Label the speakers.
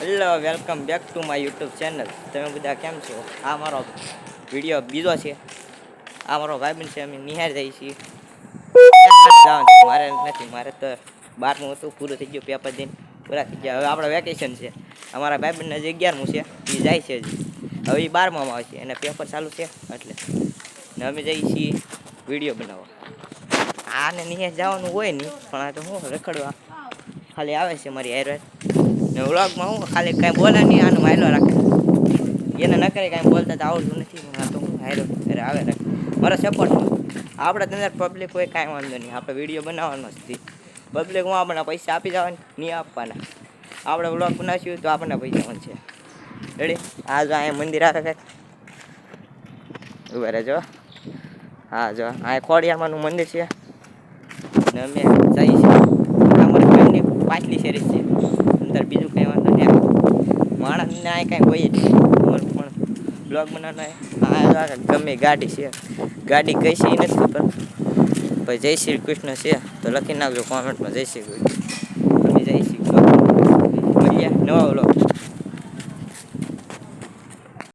Speaker 1: Hello welcome back to my YouTube channel. તમે બધા કેમ છો? આ મારો વિડીયો બીજો છે. આ મારો ભાઈબંધ છે. અમે નિહાર જઈએ છીએ. મારે નથી, મારે તો 12મું હતું, પૂરું થઈ ગયું. પેપર દઈને પૂરા થઈ ગયા. હવે આપણે વેકેશન છે. અમારા ભાઈબંધને હજી 11મું છે, એ જાય છે હજી. હવે એ 12મામાં આવશે અને પેપર ચાલુ છે એટલે ને અમે જઈએ છીએ વિડીયો બનાવવા. આને નિહાર જવાનું હોય નહીં, પણ આ તો હું રખડવા ખાલી આવે છે મારી હારે. ને વ્લોગમાં હું ખાલી કાંઈ બોલે નહીં, આનું માયલો રાખે. એને ન કરે કાંઈ બોલતા તો આવડતું નથી. આ તો હું હારો અરે આવે રાખે મારો સપોર્ટમાં. આપણે અંદર પબ્લિક હોય કાંઈ વાંધો નહીં, આપણે વિડીયો બનાવવાનો જ હતી. પબ્લિક હું આપણને પૈસા આપી જવાના નહીં આપવાના. આપણે વ્લોગ બનાવીશું તો આપણને પૈસા મળશે. રેડી? આ જો અહીંયા મંદિર આવે કંઈક ઉભા રહેજો. હા જો આ ખોડિયારમાંનું મંદિર છે ને અમે જઈએ છીએ. અમારી ફેમિલી પાછલી શેરી છે અંદર, બીજું કંઈ વાંધો નહીં. માણસને આ કાંઈ હોય જ નહીં પણ બ્લોગ બનાવવાનો. આ ગમે ગાડી છે, ગાડી કઈ છે એ નથી ખબર. ભાઈ જય શ્રી કૃષ્ણ છે તો લખી નાખજો કોમેન્ટમાં જય શ્રી કૃષ્ણ. અમે જય શ્રી કૃષ્ણ. મળીએ નવા વ્લોગ.